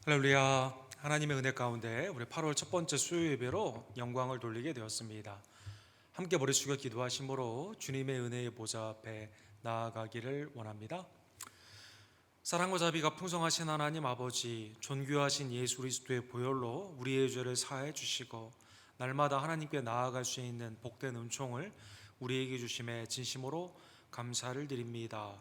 할렐루야. 하나님의 은혜 가운데 우리 8월 첫 번째 수요 예배로 영광을 돌리게 되었습니다. 함께 머리 숙여 기도하심으로 주님의 은혜의 보좌 앞에 나아가기를 원합니다. 사랑과 자비가 풍성하신 하나님 아버지, 존귀하신 예수 그리스도의 보혈로 우리의 죄를 사해 주시고 날마다 하나님께 나아갈 수 있는 복된 은총을 우리에게 주심에 진심으로 감사를 드립니다.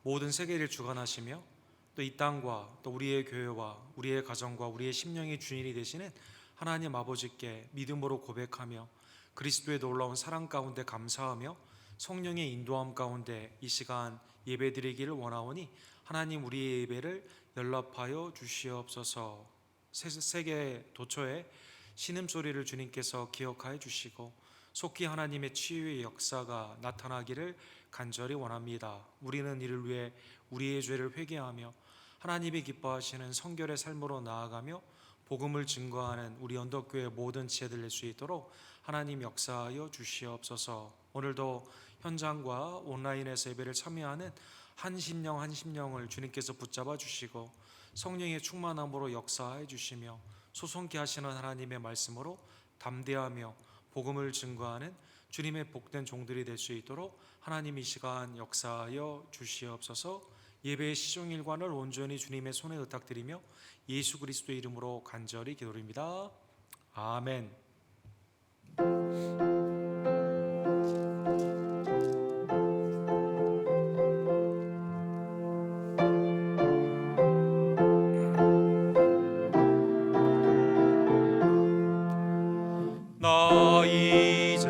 모든 세계를 주관하시며 또 이 땅과 또 우리의 교회와 우리의 가정과 우리의 심령의 주인이 되시는 하나님 아버지께 믿음으로 고백하며 그리스도의 놀라운 사랑 가운데 감사하며 성령의 인도함 가운데 이 시간 예배드리기를 원하오니 하나님 우리의 예배를 연락하여 주시옵소서. 세계 도처에 신음소리를 주님께서 기억하여 주시고 속히 하나님의 치유의 역사가 나타나기를 간절히 원합니다. 우리는 이를 위해 우리의 죄를 회개하며 하나님이 기뻐하시는 성결의 삶으로 나아가며 복음을 증거하는 우리 언덕교회 모든 지혜들 낼 수 있도록 하나님 역사하여 주시옵소서. 오늘도 현장과 온라인에서 예배를 참여하는 한 심령 한 심령을 주님께서 붙잡아 주시고 성령의 충만함으로 역사해 주시며 소송케 하시는 하나님의 말씀으로 담대하며 복음을 증거하는 주님의 복된 종들이 될 수 있도록 하나님 이 시간 역사하여 주시옵소서. 예배의 시종일관을 온전히 주님의 손에 의탁드리며 예수 그리스도의 이름으로 간절히 기도드립니다. 아멘. 나 이제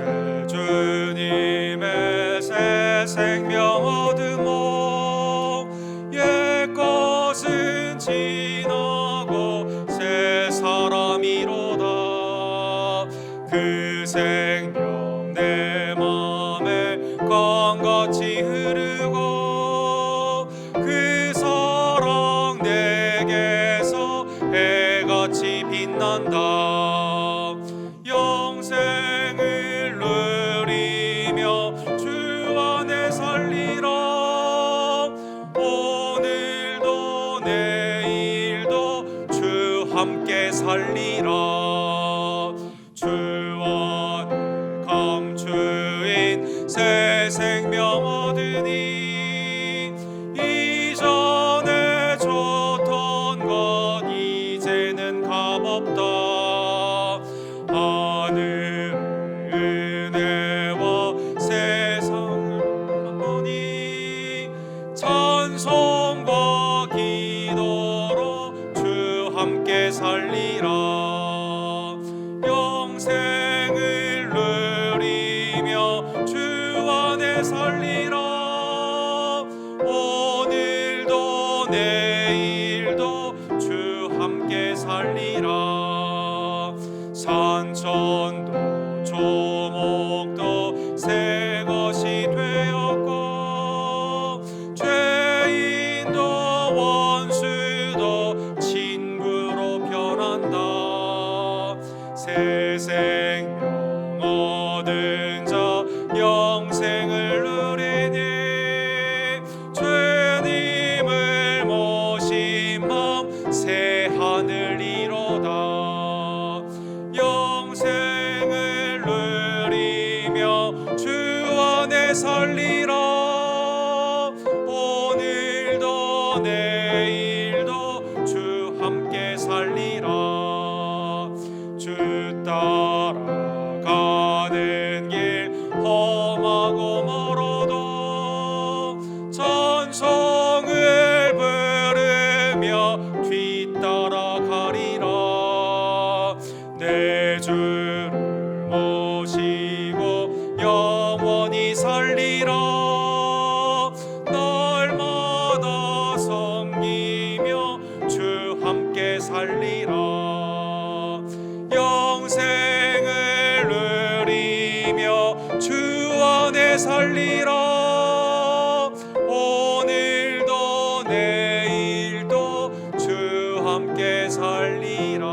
주님의 새 생명 얻으모 옛 것은 지나고 새 사람이로다. 그 생명 내 맘에 강같이 흐르고 그 사랑 내게서 해같이 빛난다. 영생을 누리며 주 안에 살리라. 오늘도 내일도 주 함께 살리라. 주 안에 감추인 새 생명 얻으니 이전에 줬던 것 이제는 값없다. 하늘의 은혜와 세상을 보니 찬송과 기도로 주 함께 살리라. 영생을 누리며 주 안에 살리라. 오늘도 내일도 주 함께 살리라. 산천도 조목도 새 것이 되었고 죄인도 원수도 친구로 변한다. 새 생명 얻은 자 영생을 누리니 주님을 모신 마음 새 하늘 이로다. 영생을 누리며 주 안에 살리라. 오늘도 내일도 주 함께 살리라. 주 따라가는 길 험하고 멀어도 찬송을 부르며 뒤따라가리라. 내 주를 모시고 영원히 살리라. 날마다 섬기며 주 함께 살리라. 영생을 누리며 주 안에 살리라. 오늘도 내일도 주 함께 살리라.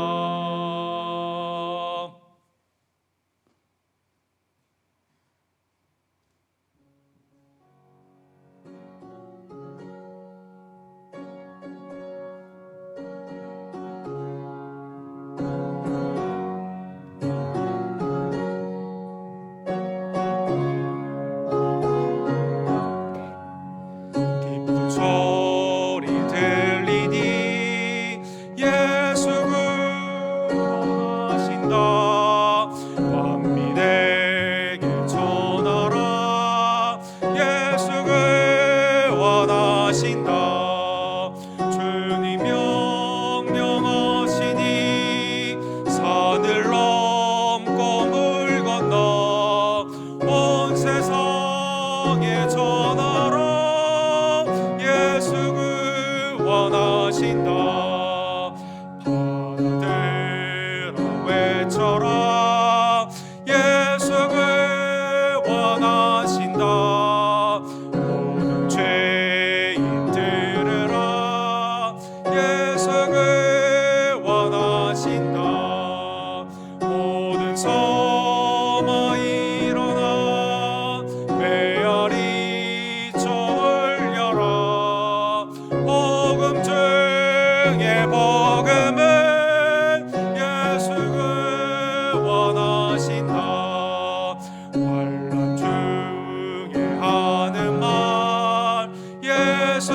원하신다. 환난 중에 하는 말 예수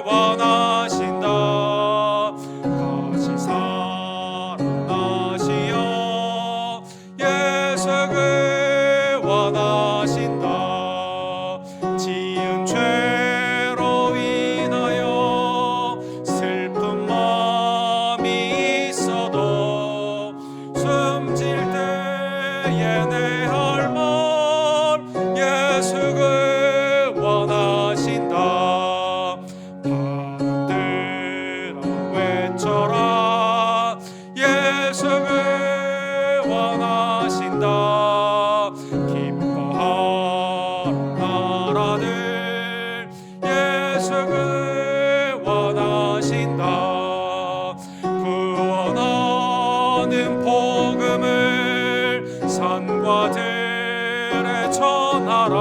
원하신다. 다시 살아나시어 예수 원하신다. 지은 죄로 인하여 슬픈 마음이 있어도 숨질 때에 내 할 말 예수 원하신다. 바람들아 외쳐라 예수 원하신다. 나라들 예수 원하신다. 구원하는 복음을 산과 들에 전하라.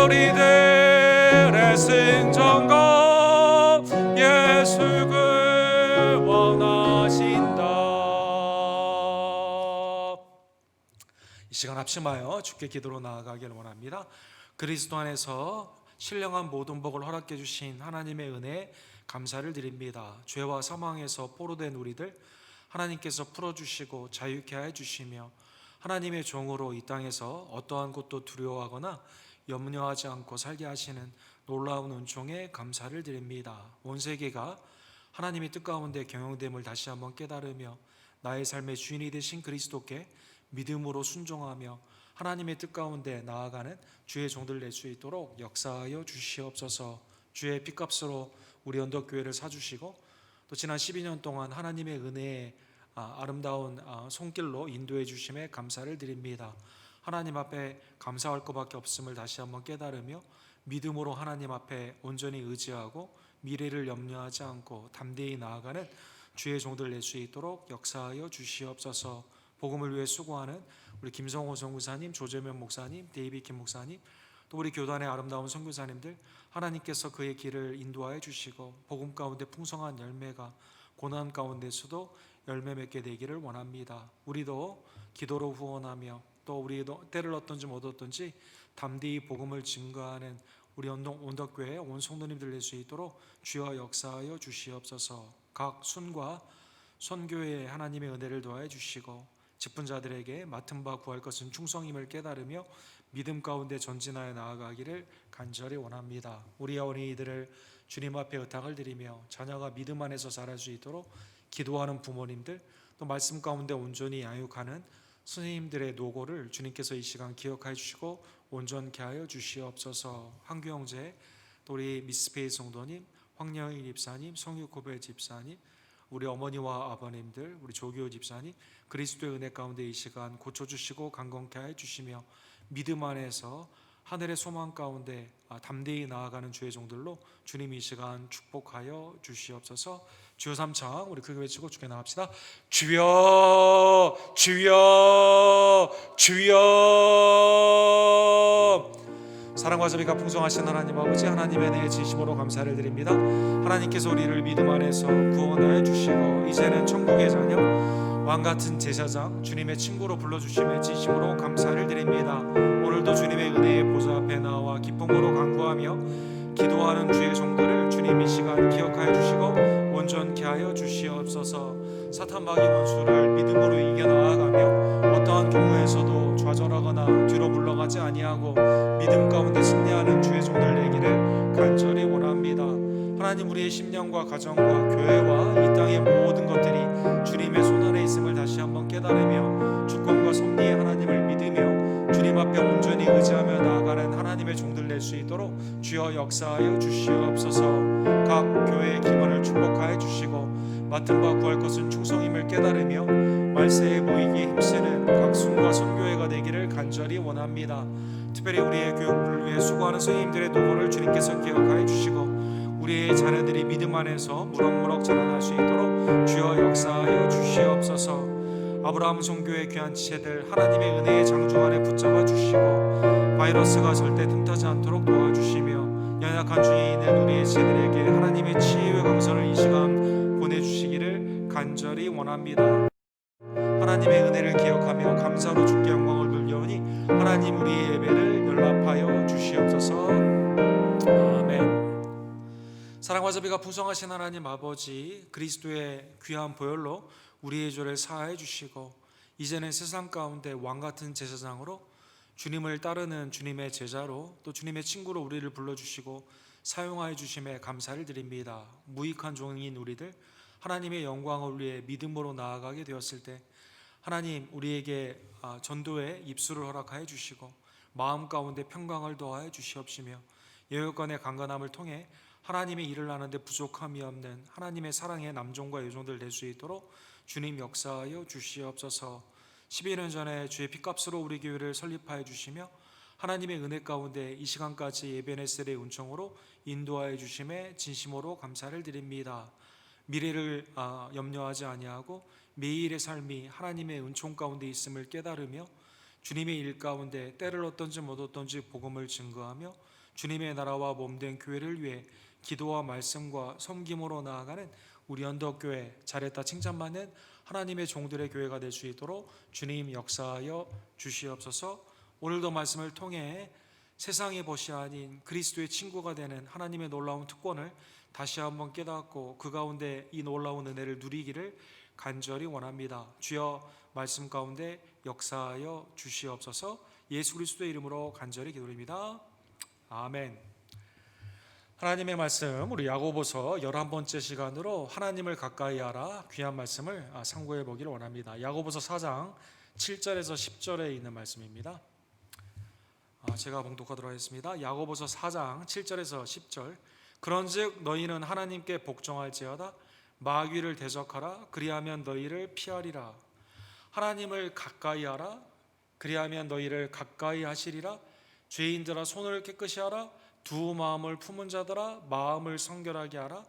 우리들의 승전가 예수 원하신다. 이 시간 합심하여 주께 기도로 나아가길 원합니다. 그리스도 안에서 신령한 모든 복을 허락해 주신 하나님의 은혜에 감사를 드립니다. 죄와 사망에서 포로된 우리들 하나님께서 풀어주시고 자유케 해주시며 하나님의 종으로 이 땅에서 어떠한 것도 두려워하거나 염려하지 않고 살게 하시는 놀라운 은총에 감사를 드립니다. 온 세계가 하나님의 뜻 가운데 경영됨을 다시 한번 깨달으며 나의 삶의 주인이 되신 그리스도께 믿음으로 순종하며 하나님의 뜻 가운데 나아가는 주의 종들 될 수 있도록 역사하여 주시옵소서. 주의 피값으로 우리 언덕교회를 사주시고 또 지난 12년 동안 하나님의 은혜의 아름다운 손길로 인도해 주심에 감사를 드립니다. 하나님 앞에 감사할 것밖에 없음을 다시 한번 깨달으며 믿음으로 하나님 앞에 온전히 의지하고 미래를 염려하지 않고 담대히 나아가는 주의 종들 될 수 있도록 역사하여 주시옵소서. 복음을 위해 수고하는 우리 김성호 선교사님, 조재면 목사님, 데이비 김 목사님, 또 우리 교단의 아름다운 선교사님들 하나님께서 그의 길을 인도하여 주시고 복음 가운데 풍성한 열매가 고난 가운데서도 열매 맺게 되기를 원합니다. 우리도 기도로 후원하며 또 우리도 때를 어떤지 못 어떤지 담대히 복음을 증거하는 우리 언덕교회 온 성도님들 될 수 있도록 주여 역사하여 주시옵소서. 각 순과 선교회에 하나님의 은혜를 더하여 주시고 직분 자들에게 맡은 바 구할 것은 충성임을 깨달으며 믿음 가운데 전진하여 나아가기를 간절히 원합니다. 우리 어린이들을 주님 앞에 의탁을 드리며 자녀가 믿음 안에서 자랄 수 있도록 기도하는 부모님들, 또 말씀 가운데 온전히 양육하는 선생님들의 노고를 주님께서 이 시간 기억하여 주시고 온전케 하여 주시옵소서. 한규 형제, 또 우리 미스페이 성도님, 황영일 집사님, 성육고배 집사님, 우리 어머니와 아버님들, 우리 조교 집사님, 그리스도의 은혜 가운데 이 시간 고쳐주시고 강건케 해주시며 믿음 안에서 하늘의 소망 가운데 담대히 나아가는 주의 종들로 주님 이 시간 축복하여 주시옵소서. 주여 삼창 우리 크게 외치고 주께 나갑시다. 주여 주여 주여. 사랑과 자비가 풍성하신 하나님 아버지, 하나님의 은혜에 진심으로 감사를 드립니다. 하나님께서 우리를 믿음 안에서 구원하여 주시고 이제는 천국의 자녀, 왕같은 제사장, 주님의 친구로 불러주심에 진심으로 감사를 드립니다. 오늘도 주님의 은혜의 보좌 앞에 나와 기쁨으로 간구하며 기도하는 주의 종들을 주님 이 시간 기억하여 주시고 온전케 하여 주시옵소서. 사탄 마귀 원수를 믿음으로 이겨나아가며 어떠한 경우에서도 좌절하거나 뒤로 물러가지 아니하고 믿음 가운데 승리하는 주의 종들 되기를 간절히 원합니다. 하나님, 우리의 심령과 가정과 교회와 이 땅의 모든 것들이 주님의 손안에 있음을 다시 한번 깨달으며 주권과 섭리의 하나님을 믿으며 주님 앞에 온전히 의지하며 나아가는 하나님의 종들 될 수 있도록 주여 역사하여 주시옵소서. 각 교회의 기반을 축복하여 주시고 맡은 바 구할 것은 충성임을 깨달으며 말세에 보이기에 힘쓰는 각 순과 선교회가 되기를 간절히 원합니다. 특별히 우리의 교육을 위해 수고하는 선생님들의 노고를 주님께서 기억하여 주시고 우리의 자녀들이 믿음 안에서 무럭무럭 자라날 수 있도록 주여 역사하여 주시옵소서. 아브라함 종교의 귀한 지체들 하나님의 은혜의 장주 안에 붙잡아 주시고 바이러스가 절대 틈타지 않도록 도와주시며 연약한 주위에 있는 우리의 지체들에게 하나님의 치유의 강선을 이 시간 보내주시기를 간절히 원합니다. 하나님 하나님의 은혜를 기억하며 감사로 주께 영광을 돌려오니 하나님 우리의 예배를 연락하여 주시옵소서. 아멘. 사랑과 자비가 풍성하신 하나님 아버지, 그리스도의 귀한 보혈로 우리의 죄를 사하여 주시고 이제는 세상 가운데 왕같은 제사장으로 주님을 따르는 주님의 제자로 또 주님의 친구로 우리를 불러주시고 사용하여 주심에 감사를 드립니다. 무익한 종인 우리들 하나님의 영광을 위해 믿음으로 나아가게 되었을 때 하나님 우리에게 전도의 입술을 허락하여 주시고 마음 가운데 평강을 더하여 주시옵시며 여여간의 강건함을 통해 하나님의 일을 하는데 부족함이 없는 하나님의 사랑의 남종과 여종들 될 수 있도록 주님 역사하여 주시옵소서. 12년 전에 주의 피값으로 우리 교회를 설립하여 주시며 하나님의 은혜 가운데 이 시간까지 예배네셀의 은총으로 인도하여 주심에 진심으로 감사를 드립니다. 미래를 염려하지 아니하고 매일의 삶이 하나님의 은총 가운데 있음을 깨달으며 주님의 일 가운데 때를 얻든지 못 얻든지 복음을 증거하며 주님의 나라와 몸된 교회를 위해 기도와 말씀과 섬김으로 나아가는 우리 언덕교회 잘했다 칭찬받는 하나님의 종들의 교회가 될 수 있도록 주님 역사하여 주시옵소서. 오늘도 말씀을 통해 세상의 벗이 아닌 그리스도의 친구가 되는 하나님의 놀라운 특권을 다시 한번 깨닫고 그 가운데 이 놀라운 은혜를 누리기를 간절히 원합니다. 주여 말씀 가운데 역사하여 주시옵소서. 예수 그리스도의 이름으로 간절히 기도드립니다. 아멘. 하나님의 말씀 우리 야고보서 11번째 시간으로 하나님을 가까이 하라 귀한 말씀을 상고해 보기를 원합니다. 야고보서 4장 7절에서 10절에 있는 말씀입니다. 제가 봉독하도록 하겠습니다. 야고보서 4장 7절에서 10절. 그런즉 너희는 하나님께 복종할지어다 마귀를 대적하라 그리하면 너희를 피하리라. 하나님을 가까이 하라 그리하면 너희를 가까이 하시리라. 죄인들아 손을 깨끗이 하라. 두 마음을 품은 자들아 마음을 성결하게 하라.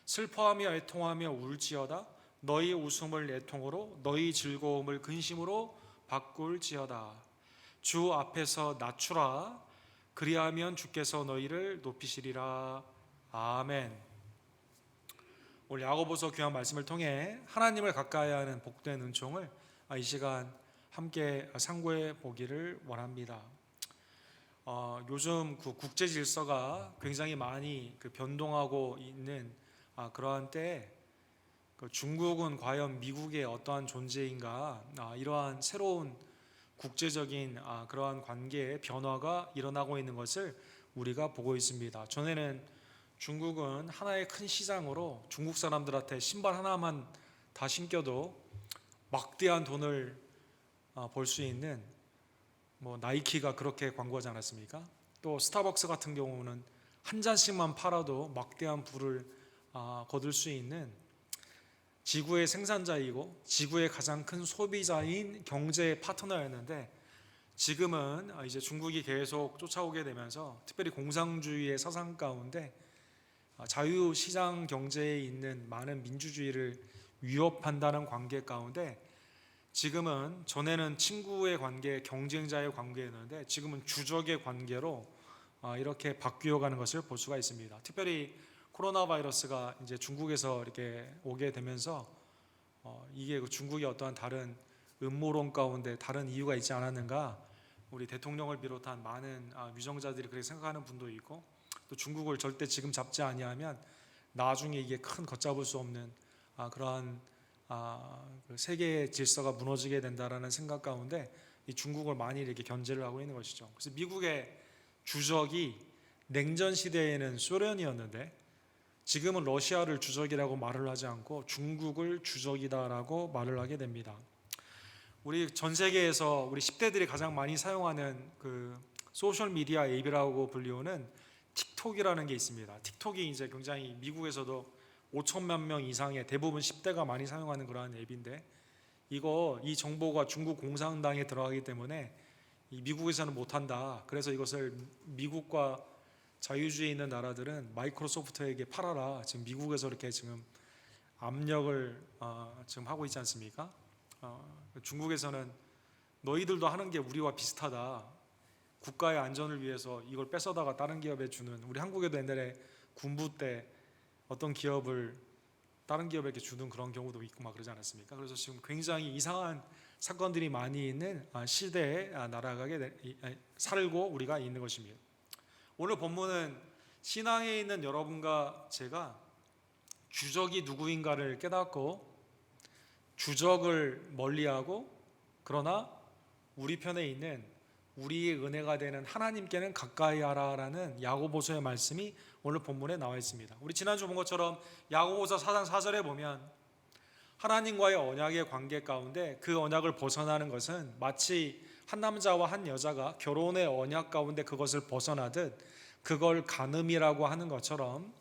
슬퍼하며 애통하며 울지어다. 너희 웃음을 애통으로 너희 즐거움을 근심으로 바꿀지어다. 주 앞에서 낮추라 그리하면 주께서 너희를 높이시리라. 아멘. 오늘 야고보서 귀한 말씀을 통해 하나님을 가까이 하는 복된 은총을 이 시간 함께 상고해 보기를 원합니다. 요즘 그 국제 질서가 굉장히 많이 변동하고 있는 그러한 때에 중국은 과연 미국의 어떠한 존재인가, 이러한 새로운 국제적인 그러한 관계의 변화가 일어나고 있는 것을 우리가 보고 있습니다. 전에는 중국은 하나의 큰 시장으로 중국 사람들한테 신발 하나만 다 신겨도 막대한 돈을 벌 수 있는 나이키가 그렇게 광고하지 않았습니까? 또 스타벅스 같은 경우는 한 잔씩만 팔아도 막대한 부를 거둘 수 있는 지구의 생산자이고 지구의 가장 큰 소비자인 경제 파트너였는데 지금은 이제 중국이 계속 쫓아오게 되면서 특별히 공산주의의 사상 가운데 자유시장 경제에 있는 많은 민주주의를 위협한다는 관계 가운데 지금은 전에는 친구의 관계, 경쟁자의 관계였는데 지금은 주적의 관계로 이렇게 바뀌어 가는 것을 볼 수가 있습니다. 특별히 코로나 바이러스가 이제 중국에서 이렇게 오게 되면서 이게 중국이 어떠한 다른 음모론 가운데 다른 이유가 있지 않았는가, 우리 대통령을 비롯한 많은 위정자들이 그렇게 생각하는 분도 있고 또 중국을 절대 지금 잡지 아니하면 나중에 이게 큰 걷잡을 수 없는 그러한 세계의 질서가 무너지게 된다라는 생각 가운데 이 중국을 많이 이렇게 견제를 하고 있는 것이죠. 그래서 미국의 주적이 냉전 시대에는 소련이었는데 지금은 러시아를 주적이라고 말을 하지 않고 중국을 주적이다라고 말을 하게 됩니다. 우리 전 세계에서 우리 10대들이 가장 많이 사용하는 그 소셜 미디어 앱이라고 불리우는 틱톡이라는 게 있습니다. 틱톡이 이제 굉장히 미국에서도 5천만 명 이상의 대부분 10대가 많이 사용하는 그러한 앱인데 이 정보가 중국 공산당에 들어가기 때문에 미국에서는 못한다. 그래서 이것을 미국과 자유주의 있는 나라들은 마이크로소프트에게 팔아라. 지금 미국에서 이렇게 지금 압력을 지금 하고 있지 않습니까? 중국에서는 너희들도 하는 게 우리와 비슷하다. 국가의 안전을 위해서 이걸 뺏어다가 다른 기업에 주는, 우리 한국에도 옛날에 군부 때 어떤 기업을 다른 기업에게 주는 그런 경우도 있고 막 그러지 않았습니까? 그래서 지금 굉장히 이상한 사건들이 많이 있는 시대에 살고 우리가 있는 것입니다. 오늘 본문은 신앙에 있는 여러분과 제가 주적이 누구인가를 깨닫고 주적을 멀리하고 그러나 우리 편에 있는 우리의 은혜가 되는 하나님께는 가까이 하라라는 야고보서의 말씀이 오늘 본문에 나와 있습니다. 우리 지난주 본 것처럼 야고보서 4장 4절에 보면 하나님과의 언약의 관계 가운데 그 언약을 벗어나는 것은 마치 한 남자와 한 여자가 결혼의 언약 가운데 그것을 벗어나듯 그걸 간음이라고 하는 것처럼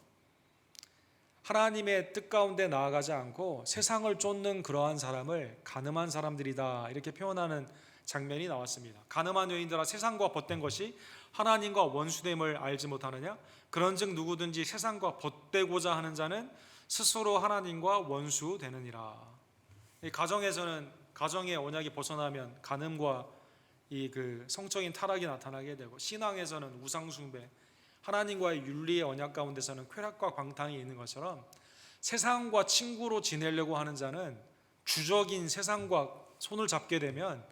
하나님의 뜻 가운데 나아가지 않고 세상을 쫓는 그러한 사람을 간음한 사람들이다 이렇게 표현하는 장면이 나왔습니다. 간음한 여인들아 세상과 벗된 것이 하나님과 원수됨을 알지 못하느냐? 그런즉 누구든지 세상과 벗되고자 하는 자는 스스로 하나님과 원수 되느니라. 이 가정에서는 가정의 언약이 벗어나면 간음과 그 성적인 타락이 나타나게 되고, 신앙에서는 우상 숭배, 하나님과의 윤리의 언약 가운데서는 쾌락과 광탕이 있는 것처럼 세상과 친구로 지내려고 하는 자는 주적인 세상과 손을 잡게 되면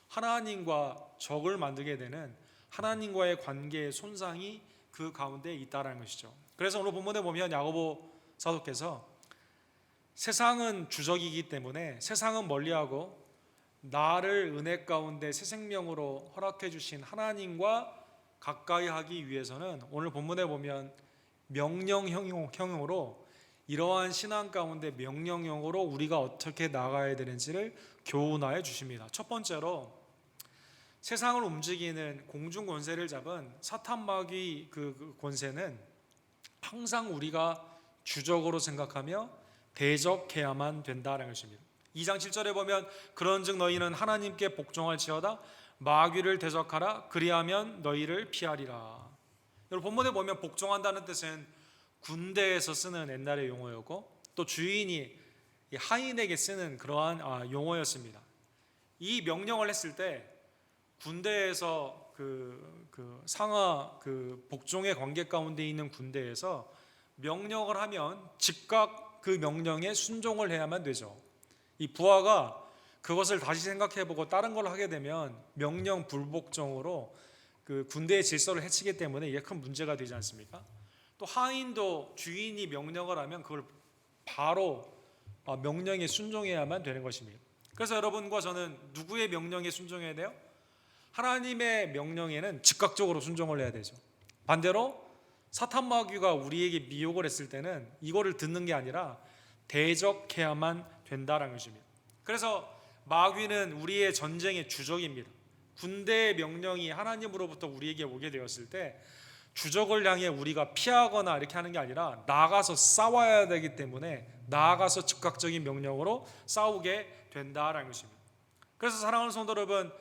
하나님과 적을 만들게 되는 하나님과의 관계의 손상이 그 가운데 있다라는 것이죠. 그래서 오늘 본문에 보면 야고보 사도께서 세상은 주적이기 때문에 세상은 멀리하고 나를 은혜 가운데 새 생명으로 허락해 주신 하나님과 가까이 하기 위해서는 오늘 본문에 보면 명령형으로 이러한 신앙 가운데 명령형으로 우리가 어떻게 나가야 되는지를 교훈하여 주십니다. 첫 번째로 세상을 움직이는 공중 권세를 잡은 사탄 마귀 그 권세는 항상 우리가 주적으로 생각하며 대적해야만 된다는 것입니다. 2장 7절에 보면 그런즉 너희는 하나님께 복종할지어다 마귀를 대적하라 그리하면 너희를 피하리라. 여러분 본문에 보면 복종한다는 뜻은 군대에서 쓰는 옛날의 용어였고 또 주인이 하인에게 쓰는 그러한 용어였습니다. 이 명령을 했을 때 군대에서 상하 복종의 관계 가운데 있는 군대에서 명령을 하면 즉각 그 명령에 순종을 해야만 되죠. 이 부하가 그것을 다시 생각해보고 다른 걸 하게 되면 명령 불복종으로 그 군대의 질서를 해치기 때문에 이게 큰 문제가 되지 않습니까? 또 하인도 주인이 명령을 하면 그걸 바로 명령에 순종해야만 되는 것입니다. 그래서 여러분과 저는 누구의 명령에 순종해야 돼요? 하나님의 명령에는 즉각적으로 순종을 해야 되죠. 반대로 사탄 마귀가 우리에게 미혹을 했을 때는 이거를 듣는 게 아니라 대적해야만 된다는 것입니다. 그래서 마귀는 우리의 전쟁의 주적입니다. 군대의 명령이 하나님으로부터 우리에게 오게 되었을 때 주적을 향해 우리가 피하거나 이렇게 하는 게 아니라 나아가서 싸워야 되기 때문에 나아가서 즉각적인 명령으로 싸우게 된다는 것입니다. 그래서 사랑하는 성도 여러분,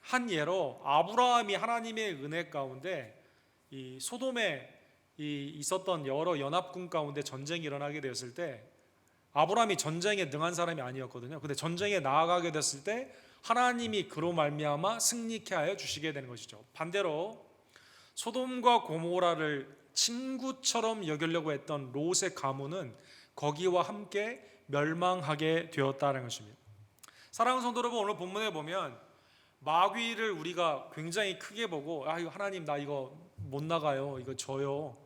한 예로 아브라함이 하나님의 은혜 가운데 이 소돔에 있었던 여러 연합군 가운데 전쟁이 일어나게 되었을 때 아브라함이 전쟁에 능한 사람이 아니었거든요. 근데 전쟁에 나아가게 됐을 때 하나님이 그로 말미암아 승리케 하여 주시게 되는 것이죠. 반대로 소돔과 고모라를 친구처럼 여기려고 했던 롯의 가문은 거기와 함께 멸망하게 되었다는 것입니다. 사랑하는 성도 여러분, 오늘 본문에 보면 마귀를 우리가 굉장히 크게 보고 이거 하나님 나 이거 못 나가요, 이거 져요,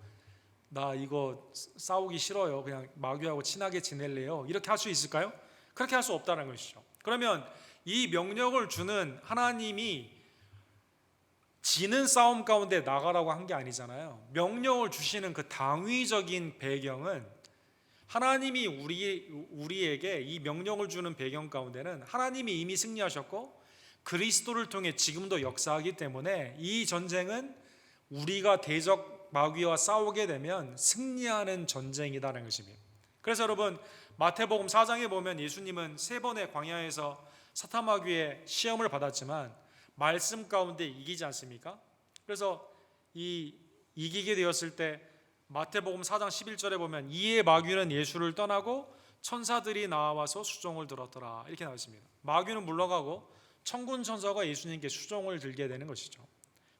나 이거 싸우기 싫어요, 그냥 마귀하고 친하게 지낼래요, 이렇게 할 수 있을까요? 그렇게 할 수 없다는 것이죠. 그러면 이 명령을 주는 하나님이 지는 싸움 가운데 나가라고 한 게 아니잖아요. 명령을 주시는 그 당위적인 배경은 하나님이 우리에게 이 명령을 주는 배경 가운데는 하나님이 이미 승리하셨고 그리스도를 통해 지금도 역사하기 때문에 이 전쟁은 우리가 대적 마귀와 싸우게 되면 승리하는 전쟁이라는 것입니다. 그래서 여러분 마태복음 4장에 보면 예수님은 3번의 광야에서 사탄 마귀의 시험을 받았지만 말씀 가운데 이기지 않습니까? 그래서 이기게 되었을 때 마태복음 4장 11절에 보면 이에 마귀는 예수를 떠나고 천사들이 나와서 수종을 들었더라 이렇게 나와 있습니다. 마귀는 물러가고 천군 천사가 예수님께 수종을 들게 되는 것이죠.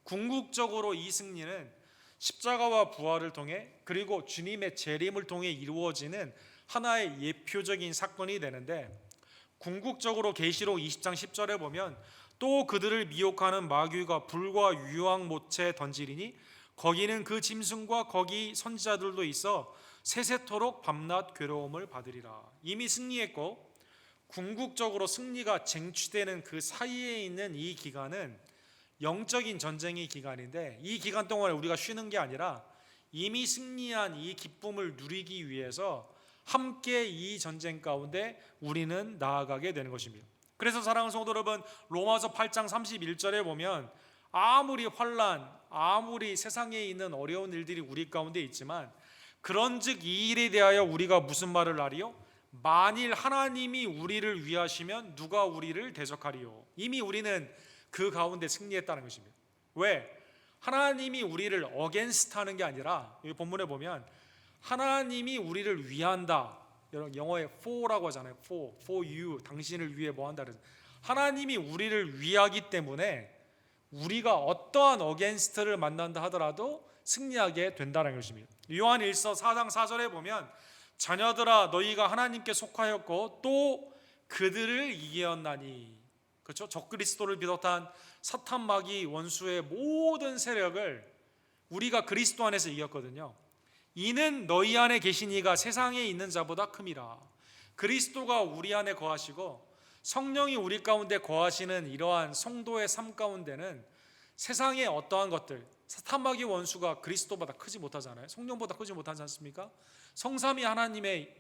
궁극적으로 이 승리는 십자가와 부활을 통해 그리고 주님의 재림을 통해 이루어지는 하나의 예표적인 사건이 되는데 궁극적으로 계시록 20장 10절에 보면 또 그들을 미혹하는 마귀가 불과 유황 못에 던지리니 거기는 그 짐승과 거기 선지자들도 있어 세세토록 밤낮 괴로움을 받으리라. 이미 승리했고 궁극적으로 승리가 쟁취되는 그 사이에 있는 이 기간은 영적인 전쟁의 기간인데, 이 기간 동안에 우리가 쉬는 게 아니라 이미 승리한 이 기쁨을 누리기 위해서 함께 이 전쟁 가운데 우리는 나아가게 되는 것입니다. 그래서 사랑하는 성도 여러분, 로마서 8장 31절에 보면 아무리 환난, 아무리 세상에 있는 어려운 일들이 우리 가운데 있지만 그런즉 이 일에 대하여 우리가 무슨 말을 하리요? 만일 하나님이 우리를 위하시면 누가 우리를 대적하리요? 이미 우리는 그 가운데 승리했다는 것입니다. 왜? 하나님이 우리를 어게인스트 하는 게 아니라, 이 본문에 보면 하나님이 우리를 위한다. 여러분 영어에 for라고 하잖아요. for you, 당신을 위해 뭐 한다. 하나님이 우리를 위하기 때문에 우리가 어떠한 어게인스트를 만난다 하더라도 승리하게 된다는 것입니다. 요한 1서 4장 4절에 보면 자녀들아 너희가 하나님께 속하였고 또 그들을 이겼나니, 그렇죠? 적그리스도를 비롯한 사탄 마귀 원수의 모든 세력을 우리가 그리스도 안에서 이겼거든요. 이는 너희 안에 계신 이가 세상에 있는 자보다 큼이라. 그리스도가 우리 안에 거하시고 성령이 우리 가운데 거하시는 이러한 성도의 삶 가운데는 세상의 어떠한 것들, 사탄 마귀 원수가 그리스도보다 크지 못하잖아요. 성령보다 크지 못하지 않습니까? 성삼위 하나님의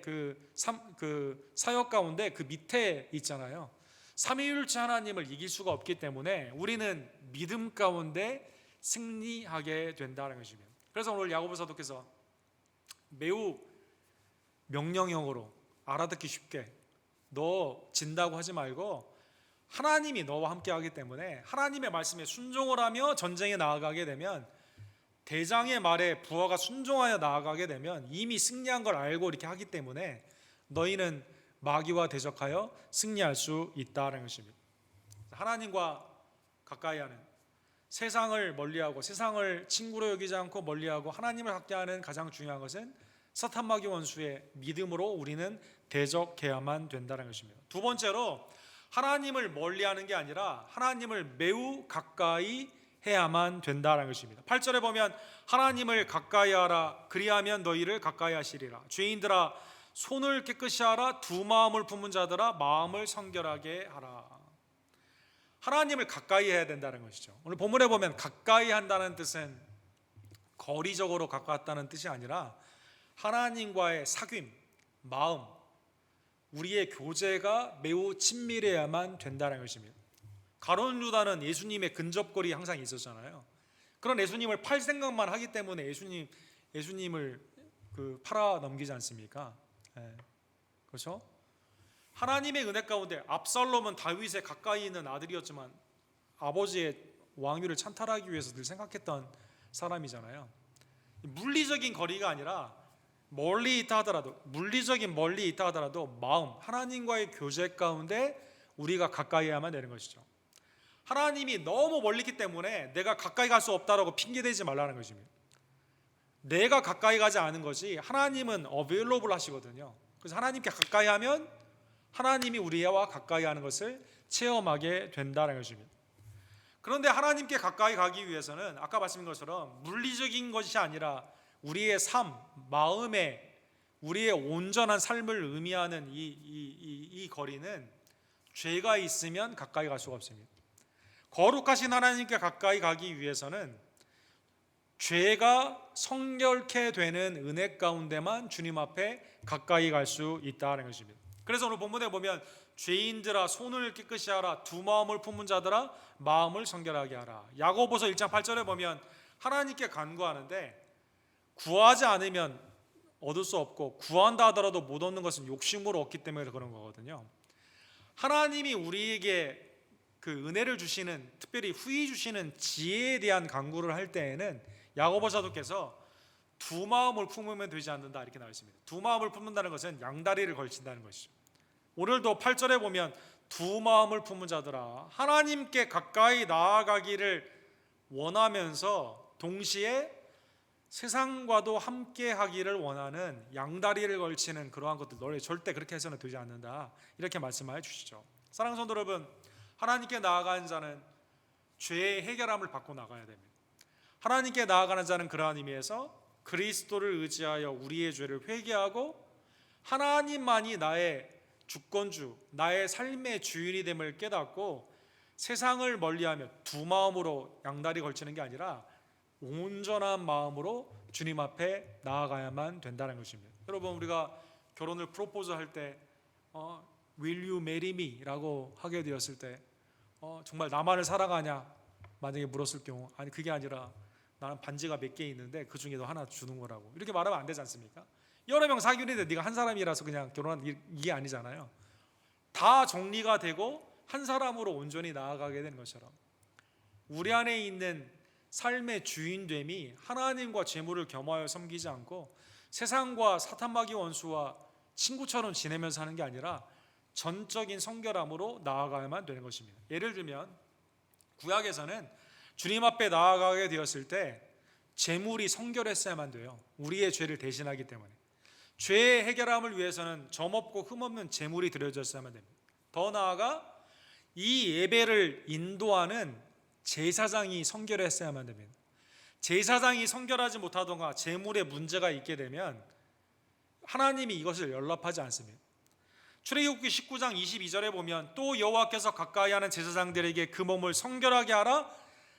그 사역 가운데 그 밑에 있잖아요. 삼위일체 하나님을 이길 수가 없기 때문에 우리는 믿음 가운데 승리하게 된다는 것입니다. 그래서 오늘 야고보 사도께서 매우 명령형으로 알아듣기 쉽게 너 진다고 하지 말고 하나님이 너와 함께 하기 때문에 하나님의 말씀에 순종을 하며 전쟁에 나아가게 되면, 대장의 말에 부하가 순종하여 나아가게 되면 이미 승리한 걸 알고 이렇게 하기 때문에 너희는 마귀와 대적하여 승리할 수 있다는 것입니다. 하나님과 가까이 하는, 세상을 멀리하고 세상을 친구로 여기지 않고 멀리하고 하나님을 갖게 하는 가장 중요한 것은 사탄 마귀 원수의 믿음으로 우리는 대적해야만 된다는 것입니다. 두 번째로 하나님을 멀리하는 게 아니라 하나님을 매우 가까이 해야만 된다는 것입니다. 8절에 보면 하나님을 가까이 하라 그리하면 너희를 가까이 하시리라. 죄인들아 손을 깨끗이 하라. 두 마음을 품은 자들아 마음을 성결하게 하라. 하나님을 가까이 해야 된다는 것이죠. 오늘 본문에 보면 가까이 한다는 뜻은 거리적으로 가깝다는 뜻이 아니라 하나님과의 사귐, 마음, 우리의 교제가 매우 친밀해야만 된다는 것입니다. 가룟 유다는 예수님의 근접거리 항상 있었잖아요. 그런 예수님을 팔 생각만 하기 때문에 예수님을 팔아 넘기지 않습니까? 그렇죠? 하나님의 은혜 가운데 압살롬은 다윗의 가까이 있는 아들이었지만 아버지의 왕위를 찬탈하기 위해서 늘 생각했던 사람이잖아요. 물리적인 거리가 아니라 멀리 있다 하더라도, 물리적인 멀리 있다 하더라도 마음, 하나님과의 교제 가운데 우리가 가까이 해야만 되는 것이죠. 하나님이 너무 멀리 있기 때문에 내가 가까이 갈 수 없다라고 핑계대지 말라는 것입니다. 내가 가까이 가지 않은 것이 하나님은 available 하시거든요. 그래서 하나님께 가까이 하면 하나님이 우리와 가까이 하는 것을 체험하게 된다는 것입니다. 그런데 하나님께 가까이 가기 위해서는 아까 말씀드린 것처럼 물리적인 것이 아니라 우리의 삶, 마음에 우리의 온전한 삶을 의미하는 이 거리는 죄가 있으면 가까이 갈 수가 없습니다. 거룩하신 하나님께 가까이 가기 위해서는 죄가 성결케 되는 은혜 가운데만 주님 앞에 가까이 갈 수 있다는 것입니다. 그래서 오늘 본문에 보면 죄인들아 손을 깨끗이 하라. 두 마음을 품은 자들아 마음을 성결하게 하라. 야고보서 1장 8절에 보면 하나님께 간구하는데 구하지 않으면 얻을 수 없고 구한다 하더라도 못 얻는 것은 욕심으로 얻기 때문에 그런 거거든요. 하나님이 우리에게 그 은혜를 주시는, 특별히 후히 주시는 지혜에 대한 간구를 할 때에는 야고보 사도께서 두 마음을 품으면 되지 않는다 이렇게 나와 있습니다. 두 마음을 품는다는 것은 양다리를 걸친다는 것이죠. 오늘도 8절에 보면 두 마음을 품은 자들아 하나님께 가까이 나아가기를 원하면서 동시에 세상과도 함께 하기를 원하는 양다리를 걸치는 그러한 것들 너희 절대 그렇게 해서는 되지 않는다, 이렇게 말씀해 주시죠. 사랑하는 성도 여러분, 하나님께 나아가는 자는 죄의 해결함을 받고 나가야 됩니다. 하나님께 나아가는 자는 그러한 의미에서 그리스도를 의지하여 우리의 죄를 회개하고 하나님만이 나의 주권주, 나의 삶의 주인이 됨을 깨닫고 세상을 멀리하며 두 마음으로 양다리 걸치는 게 아니라 온전한 마음으로 주님 앞에 나아가야만 된다는 것입니다. 여러분, 우리가 결혼을 프로포즈 할 때 Will you marry me? 라고 하게 되었을 때 정말 나만을 사랑하냐 만약에 물었을 경우, 아니 그게 아니라 나는 반지가 몇 개 있는데 그 중에도 하나 주는 거라고, 이렇게 말하면 안 되지 않습니까? 여러 명 사귀는데 네가 한 사람이라서 그냥 결혼한 이게 아니잖아요. 다 정리가 되고 한 사람으로 온전히 나아가게 되는 것처럼 우리 안에 있는 삶의 주인됨이 하나님과 재물을 겸하여 섬기지 않고 세상과 사탄마귀 원수와 친구처럼 지내면서 하는 게 아니라 전적인 성결함으로 나아가야만 되는 것입니다. 예를 들면 구약에서는 주님 앞에 나아가게 되었을 때 재물이 성결했어야만 돼요. 우리의 죄를 대신하기 때문에. 죄의 해결함을 위해서는 점없고 흠없는 재물이 드려졌어야만 됩니다. 더 나아가 이 예배를 인도하는 제사장이 성결했어야만 됩니다. 제사장이 성결하지 못하던가 재물에 문제가 있게 되면 하나님이 이것을 연락하지 않습니다. 출애굽기 19장 22절에 보면 또 여호와께서 가까이 하는 제사장들에게 그 몸을 성결하게 하라,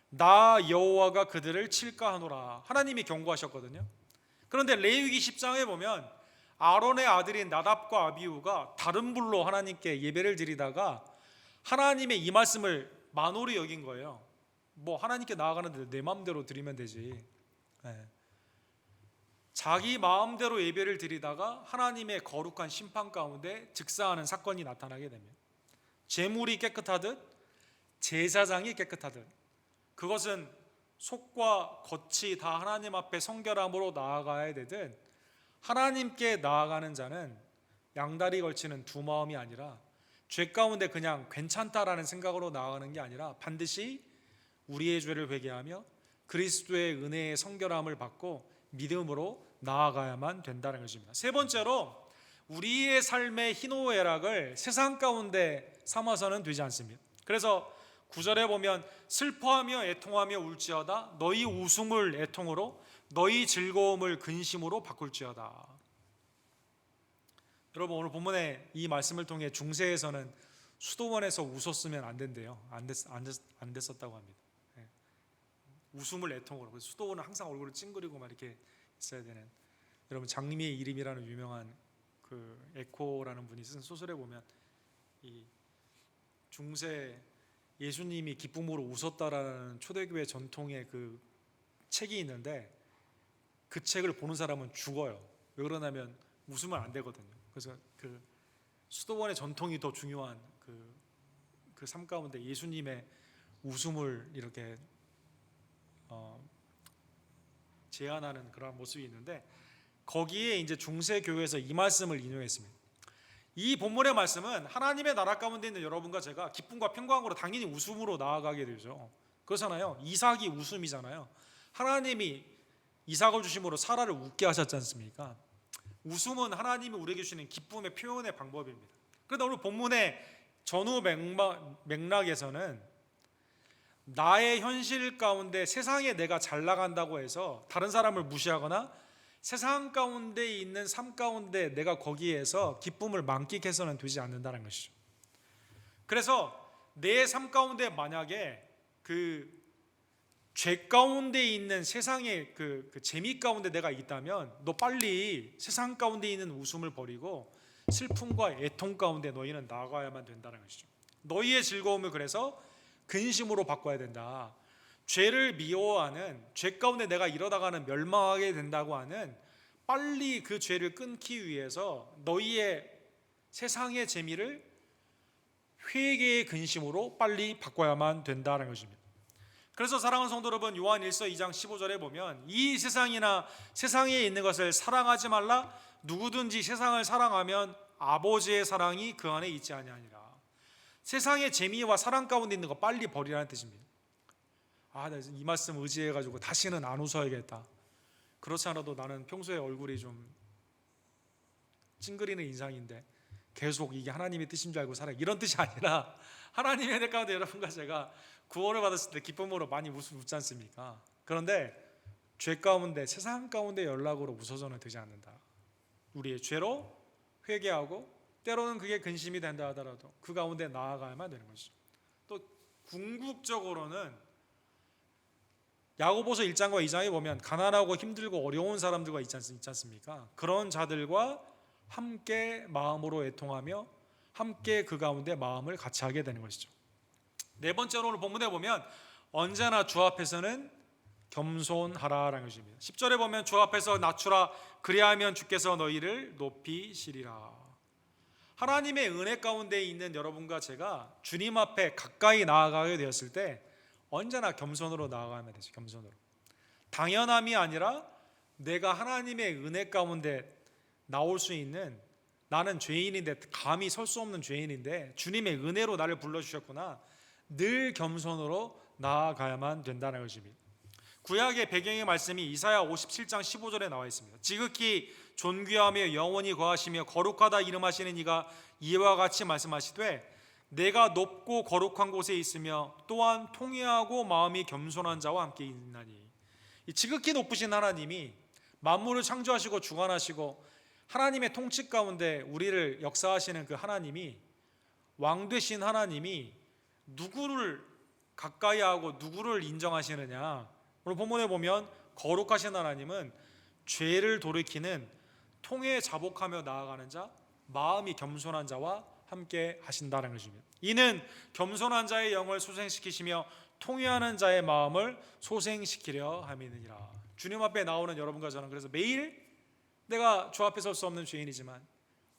나 여호와가 그들을 칠까 하노라. 하나님이 경고하셨거든요. 그런데 레위기 10장에 보면 아론의 아들인 나답과 아비후가 다른 불로 하나님께 예배를 드리다가 하나님의 이 말씀을 만홀히 여긴 거예요. 뭐 하나님께 나아가는데 내 마음대로 드리면 되지. 자기 마음대로 예배를 드리다가 하나님의 거룩한 심판 가운데 즉사하는 사건이 나타나게 됩니다. 제물이 깨끗하듯 제사장이 깨끗하듯 그것은 속과 겉이 다 하나님 앞에 성결함으로 나아가야 되듯 하나님께 나아가는 자는 양다리 걸치는 두 마음이 아니라 죄 가운데 그냥 괜찮다라는 생각으로 나아가는 게 아니라 반드시 우리의 죄를 회개하며 그리스도의 은혜의 성결함을 받고 믿음으로 나아가야만 된다는 것입니다. 세 번째로 우리의 삶의 희노애락을 세상 가운데 삼아서는 되지 않습니다. 그래서 9절에 보면 슬퍼하며 애통하며 울지어다 너희 웃음을 애통으로 너희 즐거움을 근심으로 바꿀지어다. 여러분, 오늘 본문의 이 말씀을 통해 중세에서는 수도원에서 웃었으면 안 된대요. 안 됐었다고 합니다. 웃음을 애통으로. 그래서 수도원은 항상 얼굴을 찡그리고 막 이렇게 있어야 되는. 여러분, 장미의 이름이라는 유명한 그 에코라는 분이 쓴 소설에 보면 이 중세 예수님이 기쁨으로 웃었다라는 초대교회 전통의 그 책이 있는데 그 책을 보는 사람은 죽어요. 왜 그러냐면 웃으면 안 되거든요. 그래서 그 수도원의 전통이 더 중요한 그 삶 가운데 예수님의 웃음을 이렇게 제안하는 그런 모습이 있는데 거기에 이제 중세 교회에서 이 말씀을 인용했습니다. 이 본문의 말씀은 하나님의 나라 가운데 있는 여러분과 제가 기쁨과 평강으로 당연히 웃음으로 나아가게 되죠. 그렇잖아요. 이삭이 웃음이잖아요. 하나님이 이삭을 주심으로 사라를 웃게 하셨지 않습니까? 웃음은 하나님이 우리에게 주시는 기쁨의 표현의 방법입니다. 그런데 오늘 본문의 전후 맥락에서는 나의 현실 가운데 세상에 내가 잘 나간다고 해서 다른 사람을 무시하거나 세상 가운데 있는 삶 가운데 내가 거기에서 기쁨을 만끽해서는 되지 않는다는 것이죠. 그래서 내 삶 가운데 만약에 그 죄 가운데 있는 세상의 그 재미 가운데 내가 있다면 너 빨리 세상 가운데 있는 웃음을 버리고 슬픔과 애통 가운데 너희는 나아가야만 된다는 것이죠. 너희의 즐거움을 그래서 근심으로 바꿔야 된다. 죄를 미워하는, 죄 가운데 내가 이러다가는 멸망하게 된다고 하는 빨리 그 죄를 끊기 위해서 너희의 세상의 재미를 회개의 근심으로 빨리 바꿔야만 된다는 것입니다. 그래서 사랑하는 성도 여러분, 요한 1서 2장 15절에 보면 이 세상이나 세상에 있는 것을 사랑하지 말라. 누구든지 세상을 사랑하면 아버지의 사랑이 그 안에 있지 아니하니라. 세상의 재미와 사랑 가운데 있는 거 빨리 버리라는 뜻입니다. 나 이 말씀 의지해가지고 다시는 안 웃어야겠다. 그렇지 않아도 나는 평소에 얼굴이 좀 찡그리는 인상인데 계속 이게 하나님의 뜻인 줄 알고 살아, 이런 뜻이 아니라 하나님의 은혜 가운데 여러분과 제가 구원을 받았을 때 기쁨으로 많이 웃지 않습니까? 그런데 죄 가운데, 세상 가운데 연락으로 웃어서는 되지 않는다. 우리의 죄로 회개하고 때로는 그게 근심이 된다 하더라도 그 가운데 나아가야만 되는 것이죠. 또 궁극적으로는 야고보서 1장과 2장에 보면 가난하고 힘들고 어려운 사람들과 있지 않습니까? 그런 자들과 함께 마음으로 애통하며 함께 그 가운데 마음을 같이 하게 되는 것이죠. 네 번째로 오늘 본문에 보면 언제나 주 앞에서는 겸손하라라는 것입니다. 10절에 보면 주 앞에서 낮추라, 그리하면 주께서 너희를 높이시리라. 하나님의 은혜 가운데 있는 여러분과 제가 주님 앞에 가까이 나아가게 되었을 때 언제나 겸손으로 나아가면 되죠. 겸손으로. 당연함이 아니라 내가 하나님의 은혜 가운데 나올 수 있는, 나는 죄인인데, 감히 설 수 없는 죄인인데 주님의 은혜로 나를 불러주셨구나, 늘 겸손으로 나아가야만 된다는 것입니다. 구약의 배경의 말씀이 이사야 57장 15절에 나와 있습니다. 지극히 존귀하며 영원히 거하시며 거룩하다 이름하시는 이가 이와 같이 말씀하시되 내가 높고 거룩한 곳에 있으며 또한 통회하고 마음이 겸손한 자와 함께 있나니. 이 지극히 높으신 하나님이 만물을 창조하시고 주관하시고 하나님의 통치 가운데 우리를 역사하시는 그 하나님이, 왕 되신 하나님이 누구를 가까이 하고 누구를 인정하시느냐. 오늘 본문에 보면 거룩하신 하나님은 죄를 돌이키는 통회에 자복하며 나아가는 자, 마음이 겸손한 자와 함께 하신다는 것입니다. 이는 겸손한 자의 영을 소생시키시며 통회하는 자의 마음을 소생시키려 함이니라. 주님 앞에 나오는 여러분과 저는 그래서 매일 내가 주 앞에 설 수 없는 죄인이지만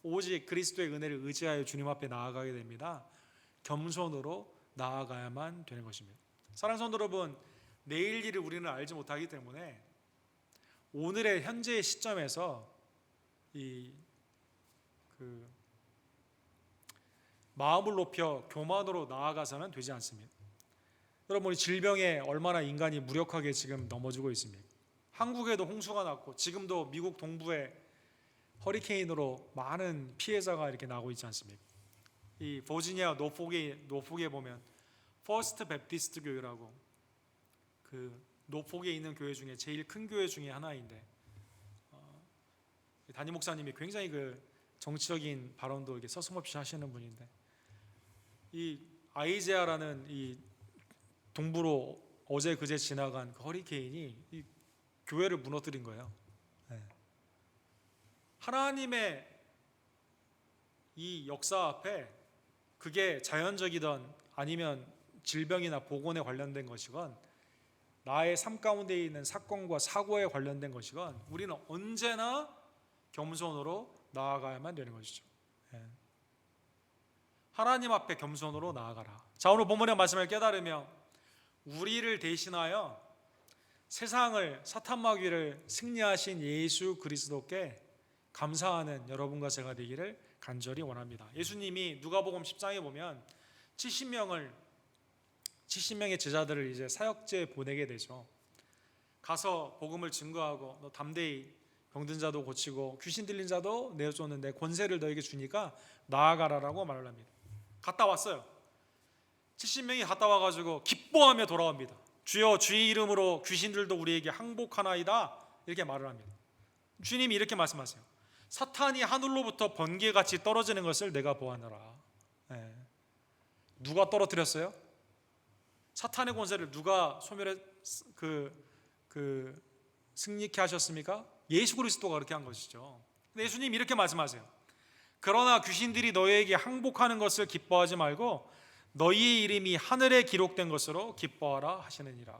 오직 그리스도의 은혜를 의지하여 주님 앞에 나아가게 됩니다. 겸손으로 나아가야만 되는 것입니다. 사랑하는 성도 여러분, 내일 일을 우리는 알지 못하기 때문에 오늘의 현재의 시점에서 마음을 높여 교만으로 나아가서는 되지 않습니다. 여러분, 우리 질병에 얼마나 인간이 무력하게 지금 넘어지고 있습니까? 한국에도 홍수가 났고 지금도 미국 동부에 허리케인으로 많은 피해자가 이렇게 나고 있지 않습니까? 이 버지니아 노폭에 보면 퍼스트 베프티스트 교회라고 그 노폭에 있는 교회 중에 제일 큰 교회 중에 하나인데 담임 목사님이 굉장히 그 정치적인 발언도 이렇게 서슴없이 하시는 분인데 이 아이제아라는 이 동부로 어제 그제 지나간 그 허리케인이 이 교회를 무너뜨린 거예요. 하나님의 이 역사 앞에 그게 자연적이든 아니면 질병이나 보건에 관련된 것이건 나의 삶 가운데 있는 사건과 사고에 관련된 것이건 우리는 언제나 겸손으로 나아가야만 되는 것이죠. 하나님 앞에 겸손으로 나아가라. 자, 오늘 본문의 말씀을 깨달으며 우리를 대신하여 세상을, 사탄 마귀를 승리하신 예수 그리스도께 감사하는 여러분과 제가 되기를 간절히 원합니다. 예수님이 누가복음 10장에 보면 70명의 제자들을 이제 사역지에 보내게 되죠. 가서 복음을 증거하고 너 담대히 병든 자도 고치고 귀신 들린 자도 내어쫓는데 권세를 너에게 주니까 나아가라라고 말을 합니다. 갔다 왔어요. 70명이 갔다 와가지고 기뻐하며 돌아옵니다. 주여 주의 이름으로 귀신들도 우리에게 항복하나이다 이렇게 말을 합니다. 주님이 이렇게 말씀하세요. 사탄이 하늘로부터 번개같이 떨어지는 것을 내가 보았노라. 누가 떨어뜨렸어요? 사탄의 권세를 누가 소멸해 승리케 하셨습니까? 예수 그리스도가 그렇게 한 것이죠. 근데 예수님이 이렇게 말씀하세요. 그러나 귀신들이 너희에게 항복하는 것을 기뻐하지 말고 너희의 이름이 하늘에 기록된 것으로 기뻐하라 하시느니라.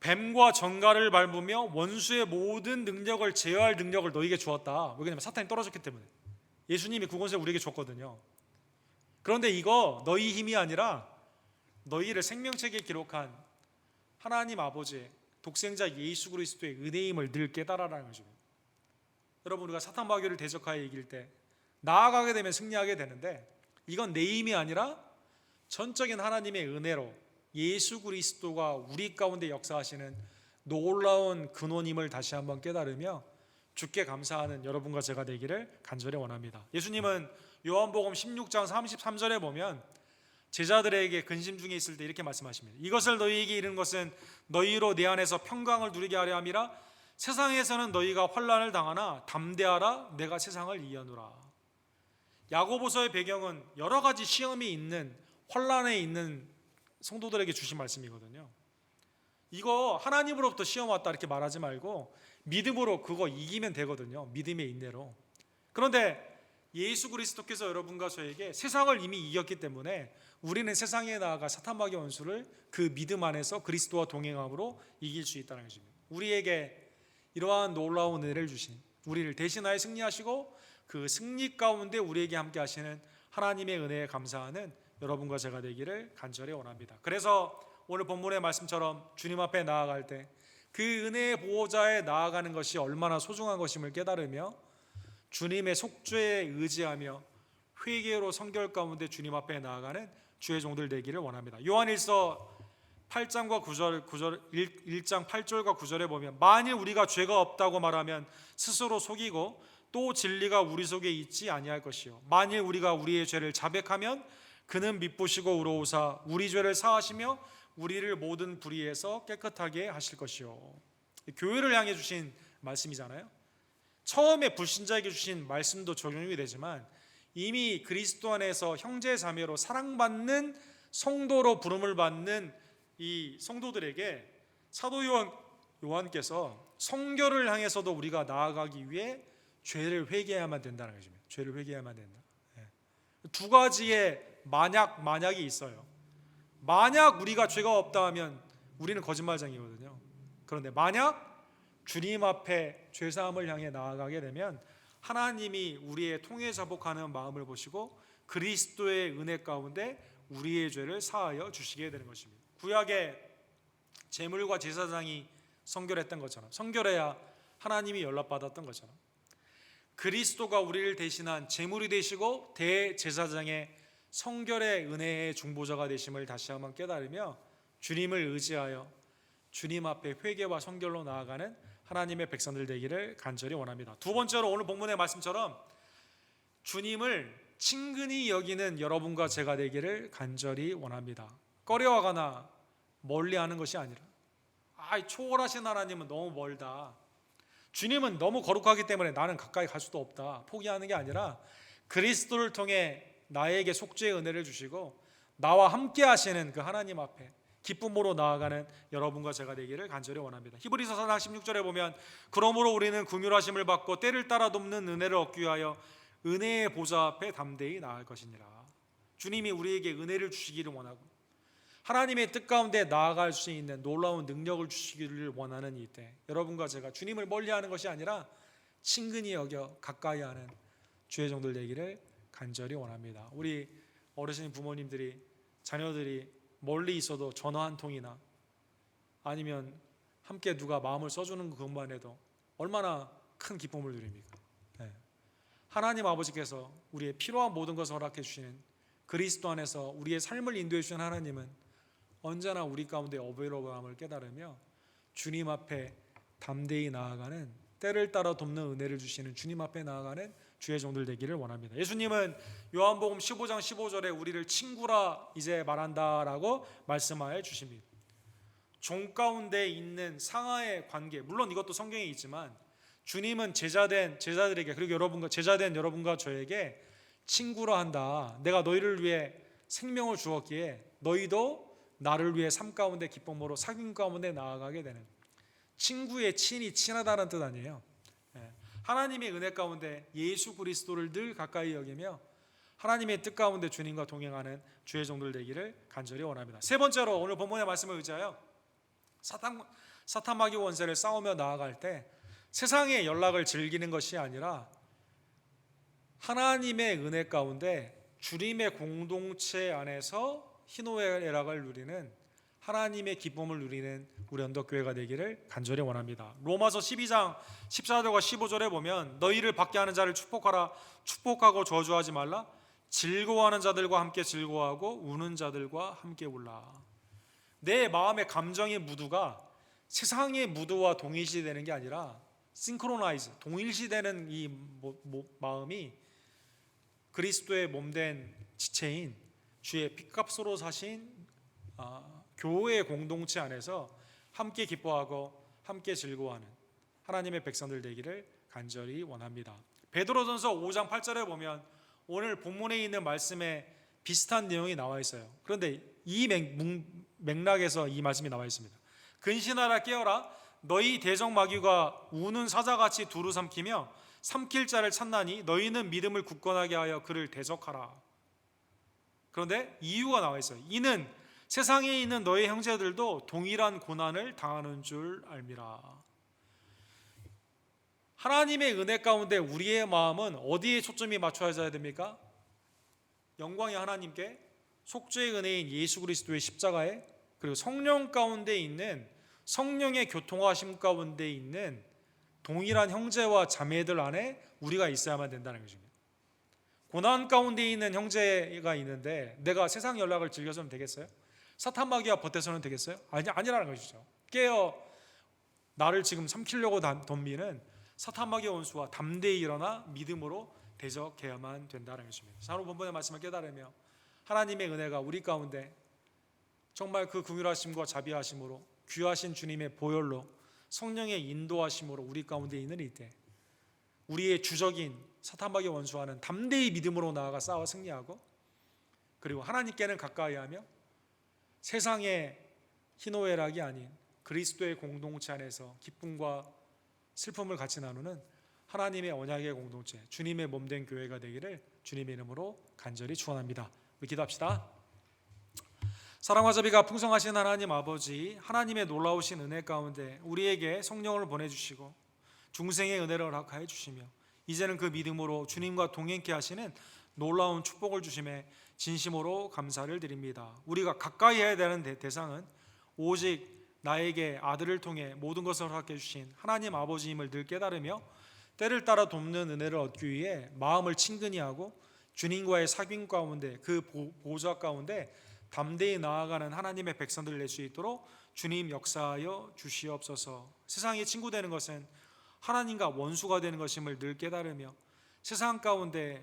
뱀과 정갈을 밟으며 원수의 모든 능력을 제어할 능력을 너희에게 주었다. 왜냐하면 사탄이 떨어졌기 때문에. 예수님이 그 권세를 우리에게 줬거든요. 그런데 이거 너희 힘이 아니라 너희를 생명책에 기록한 하나님 아버지의 독생자 예수 그리스도의 은혜임을 늘 깨달아라는 것입니다. 여러분, 우리가 사탄 마귀를 대적하여 이길 때 나아가게 되면 승리하게 되는데 이건 내 힘이 아니라 전적인 하나님의 은혜로 예수 그리스도가 우리 가운데 역사하시는 놀라운 근원임을 다시 한번 깨달으며 주께 감사하는 여러분과 제가 되기를 간절히 원합니다. 예수님은 요한복음 16장 33절에 보면 제자들에게 근심 중에 있을 때 이렇게 말씀하십니다. 이것을 너희에게 이른 것은 너희로 내 안에서 평강을 누리게 하려 함이라. 세상에서는 너희가 환난을 당하나 담대하라, 내가 세상을 이겨노라. 야고보서의 배경은 여러 가지 시험이 있는, 환난에 있는 성도들에게 주신 말씀이거든요. 이거 하나님으로부터 시험 왔다 이렇게 말하지 말고 믿음으로 그거 이기면 되거든요. 믿음의 인내로. 그런데 예수 그리스도께서 여러분과 저에게 세상을 이미 이겼기 때문에 우리는 세상에 나아가 사탄마귀의 원수를 그 믿음 안에서 그리스도와 동행함으로 이길 수 있다는 것입니다. 우리에게 이러한 놀라운 은혜를 주신, 우리를 대신하여 승리하시고 그 승리 가운데 우리에게 함께 하시는 하나님의 은혜에 감사하는 여러분과 제가 되기를 간절히 원합니다. 그래서 오늘 본문의 말씀처럼 주님 앞에 나아갈 때 그 은혜의 보호자에 나아가는 것이 얼마나 소중한 것임을 깨달으며 주님의 속죄에 의지하며 회개로 성결 가운데 주님 앞에 나아가는 주의 종들 되기를 원합니다. 요한일서 8장과 1장 8절과 9절에 보면 만일 우리가 죄가 없다고 말하면 스스로 속이고 또 진리가 우리 속에 있지 아니할 것이요 만일 우리가 우리의 죄를 자백하면 그는 미쁘시고 의로우사 우리 죄를 사하시며 우리를 모든 불의에서 깨끗하게 하실 것이요. 교회를 향해 주신 말씀이잖아요. 처음에 불신자에게 주신 말씀도 적용이 되지만 이미 그리스도 안에서 형제 자매로 사랑받는 성도로 부름을 받는 이 성도들에게 사도 요한께서 성결을 향해서도 우리가 나아가기 위해 죄를 회개해야만 된다는 것입니다. 죄를 회개해야만 된다. 두 가지의 만약이 있어요. 만약 우리가 죄가 없다 하면 우리는 거짓말쟁이거든요. 그런데 만약 주님 앞에 죄사함을 향해 나아가게 되면 하나님이 우리의 통해 자복하는 마음을 보시고 그리스도의 은혜 가운데 우리의 죄를 사하여 주시게 되는 것입니다. 구약의 제물과 제사장이 성결했던 것처럼, 성결해야 하나님이 연락받았던 것처럼 그리스도가 우리를 대신한 제물이 되시고 대제사장의 성결의 은혜의 중보자가 되심을 다시 한번 깨달으며 주님을 의지하여 주님 앞에 회개와 성결로 나아가는 하나님의 백성들 되기를 간절히 원합니다. 두 번째로 오늘 본문의 말씀처럼 주님을 친근히 여기는 여러분과 제가 되기를 간절히 원합니다. 꺼려하거나 멀리하는 것이 아니라 초월하신 하나님은 너무 멀다, 주님은 너무 거룩하기 때문에 나는 가까이 갈 수도 없다, 포기하는 게 아니라 그리스도를 통해 나에게 속죄의 은혜를 주시고 나와 함께 하시는 그 하나님 앞에 기쁨으로 나아가는 여러분과 제가 되기를 간절히 원합니다. 히브리서 4장 16절에 보면 그러므로 우리는 긍휼하심을 받고 때를 따라 돕는 은혜를 얻기 위하여 은혜의 보좌 앞에 담대히 나아갈 것이니라. 주님이 우리에게 은혜를 주시기를 원하고 하나님의 뜻 가운데 나아갈 수 있는 놀라운 능력을 주시기를 원하는 이때 여러분과 제가 주님을 멀리하는 것이 아니라 친근히 여겨 가까이 하는 주의 종들 되기를 간절히 원합니다. 우리 어르신 부모님들이 자녀들이 멀리 있어도 전화 한 통이나 아니면 함께 누가 마음을 써주는 그것만 해도 얼마나 큰 기쁨을 누립니까? 하나님 아버지께서 우리의 필요한 모든 것을 허락해 주시는 그리스도 안에서 우리의 삶을 인도해 주신 하나님은 언제나 우리 가운데 어베러함을 깨달으며 주님 앞에 담대히 나아가는 때를 따라 돕는 은혜를 주시는 주님 앞에 나아가는 주의 종들 되기를 원합니다. 예수님은 요한복음 15장 15절에 우리를 친구라 이제 말한다라고 말씀하여 주십니다. 종 가운데 있는 상하의 관계, 물론 이것도 성경에 있지만 주님은 제자들에게 그리고 여러분과 제자된 여러분과 저에게 친구라 한다. 내가 너희를 위해 생명을 주었기에 너희도 나를 위해 삶 가운데 기쁨으로 사귐 가운데 나아가게 되는, 친구의 친이 친하다는 뜻 아니에요. 하나님의 은혜 가운데 예수 그리스도를 늘 가까이 여기며 하나님의 뜻 가운데 주님과 동행하는 주의 종들 되기를 간절히 원합니다. 세 번째로 오늘 본문의 말씀을 의지하여 사탄 마귀 원세를 싸우며 나아갈 때 세상의 연락을 즐기는 것이 아니라 하나님의 은혜 가운데 주님의 공동체 안에서 희노애락을 누리는 하나님의 기쁨을 누리는 우리 언덕교회가 되기를 간절히 원합니다. 로마서 12장 14절과 15절에 보면 너희를 받게 하는 자를 축복하라, 축복하고 저주하지 말라, 즐거워하는 자들과 함께 즐거워하고 우는 자들과 함께 울라. 내 마음의 감정의 무드가 세상의 무드와 동일시되는 게 아니라 싱크로나이즈, 동일시되는 이 마음이 그리스도의 몸된 지체인 주의 피값으로 사신 교회의 공동체 안에서 함께 기뻐하고 함께 즐거워하는 하나님의 백성들 되기를 간절히 원합니다. 베드로전서 5장 8절에 보면 오늘 본문에 있는 말씀에 비슷한 내용이 나와 있어요. 그런데 이 맥락에서 이 말씀이 나와 있습니다. 근신하라 깨어라, 너희 대적마귀가 우는 사자같이 두루 삼키며 삼킬 자를 찾나니 너희는 믿음을 굳건하게 하여 그를 대적하라. 그런데 이유가 나와 있어요. 이는 세상에 있는 너희 형제들도 동일한 고난을 당하는 줄 알미라. 하나님의 은혜 가운데 우리의 마음은 어디에 초점이 맞춰져야 됩니까? 영광의 하나님께, 속죄의 은혜인 예수 그리스도의 십자가에, 그리고 성령 가운데 있는 성령의 교통하심 가운데 있는 동일한 형제와 자매들 안에 우리가 있어야만 된다는 것입니다. 고난 가운데 있는 형제가 있는데 내가 세상 연락을 즐겨서는 되겠어요? 사탄마귀와 버텨서는 되겠어요? 아니라는 것이죠. 깨어 나를 지금 삼키려고 덤비는 사탄마귀의 원수와 담대히 일어나 믿음으로 대적해야만 된다는 것입니다. 사로 본문의 말씀을 깨달으며 하나님의 은혜가 우리 가운데 정말 그 긍휼하심과 자비하심으로 귀하신 주님의 보혈로 성령의 인도하심으로 우리 가운데 있는 이때 우리의 주적인 사탄마귀의 원수와는 담대히 믿음으로 나아가 싸워 승리하고, 그리고 하나님께는 가까이하며 세상의 희노애락이 아닌 그리스도의 공동체 안에서 기쁨과 슬픔을 같이 나누는 하나님의 언약의 공동체, 주님의 몸된 교회가 되기를 주님의 이름으로 간절히 축원합니다. 우리 기도합시다. 사랑과 자비가 풍성하신 하나님 아버지, 하나님의 놀라우신 은혜 가운데 우리에게 성령을 보내주시고 중생의 은혜를 허락하여 주시며 이제는 그 믿음으로 주님과 동행케 하시는 놀라운 축복을 주심에 진심으로 감사를 드립니다. 우리가 가까이 해야 되는 대상은 오직 나에게 아들을 통해 모든 것을 허락해 주신 하나님 아버지임을 늘 깨달으며 때를 따라 돕는 은혜를 얻기 위해 마음을 친근히 하고 주님과의 사귐 가운데, 그 보좌 가운데 담대히 나아가는 하나님의 백성들 낼 수 있도록 주님 역사하여 주시옵소서. 세상의 친구 되는 것은 하나님과 원수가 되는 것임을 늘 깨달으며 세상 가운데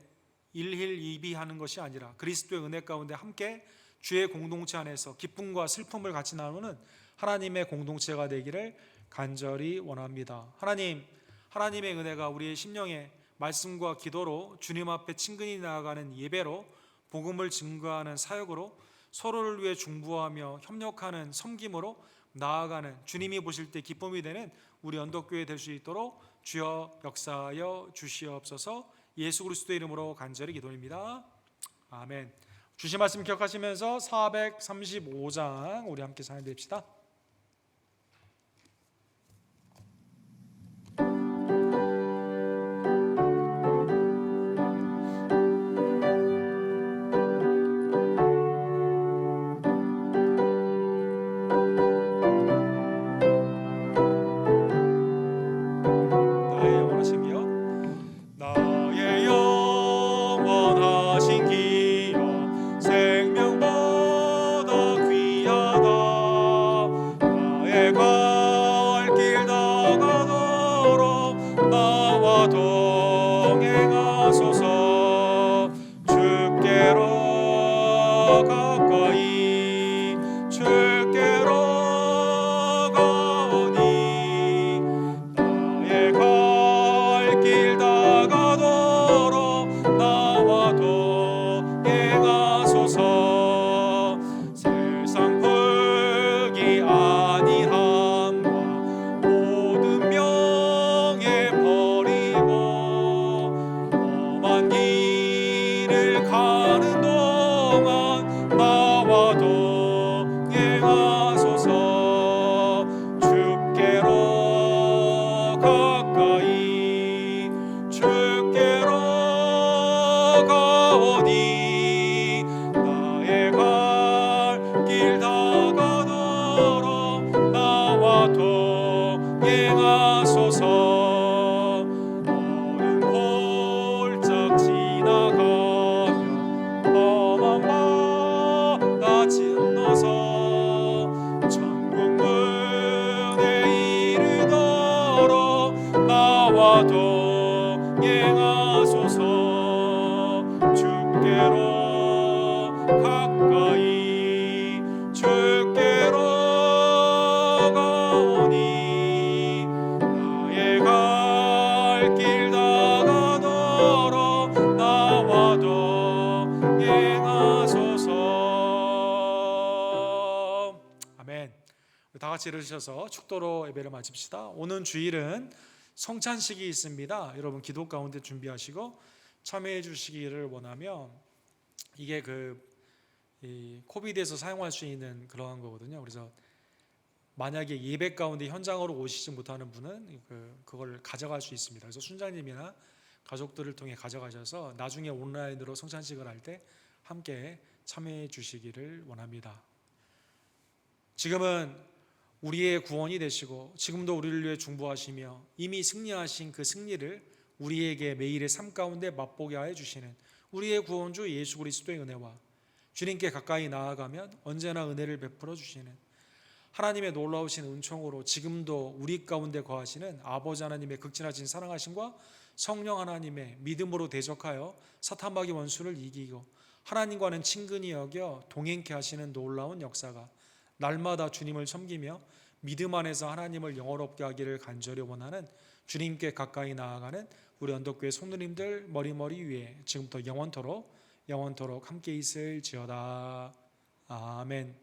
일희일비하는 것이 아니라 그리스도의 은혜 가운데 함께 주의 공동체 안에서 기쁨과 슬픔을 같이 나누는 하나님의 공동체가 되기를 간절히 원합니다. 하나님의 은혜가 우리의 심령에 말씀과 기도로 주님 앞에 친근히 나아가는 예배로, 복음을 증거하는 사역으로, 서로를 위해 중보하며 협력하는 섬김으로 나아가는 주님이 보실 때 기쁨이 되는 우리 언덕교회 될 수 있도록 주여 역사하여 주시옵소서. 예수 그리스도의 이름으로 간절히 기도합니다. 아멘. 주신 말씀 기억하시면서 435장 우리 함께 찬양드립시다. 가까이 주께로 가오니 나의 갈 길 다가더러 나와도 행하소서. 아멘. 다 같이 일어서셔서 축도로 예배를 마칩시다. 오는 주일은 성찬식이 있습니다. 여러분 기도 가운데 준비하시고 참여해 주시기를 원하며, 이게 이 코비드에서 사용할 수 있는 그러한 거거든요. 그래서 만약에 예배 가운데 현장으로 오시지 못하는 분은 그걸 가져갈 수 있습니다. 그래서 순장님이나 가족들을 통해 가져가셔서 나중에 온라인으로 성찬식을 할 때 함께 참여해 주시기를 원합니다. 지금은 우리의 구원이 되시고 지금도 우리를 위해 중보하시며 이미 승리하신 그 승리를 우리에게 매일의 삶 가운데 맛보게 하여 주시는 우리의 구원주 예수 그리스도의 은혜와 주님께 가까이 나아가면 언제나 은혜를 베풀어 주시는 하나님의 놀라우신 은총으로 지금도 우리 가운데 거하시는 아버지 하나님의 극진하신 사랑하심과 성령 하나님의 믿음으로 대적하여 사탄마귀 원수를 이기고 하나님과는 친근히 여겨 동행케 하시는 놀라운 역사가 날마다 주님을 섬기며 믿음 안에서 하나님을 영원롭게 하기를 간절히 원하는 주님께 가까이 나아가는 우리 언덕교회 성도님들 머리 위에 지금부터 영원토록 함께 있을지어다. 아멘.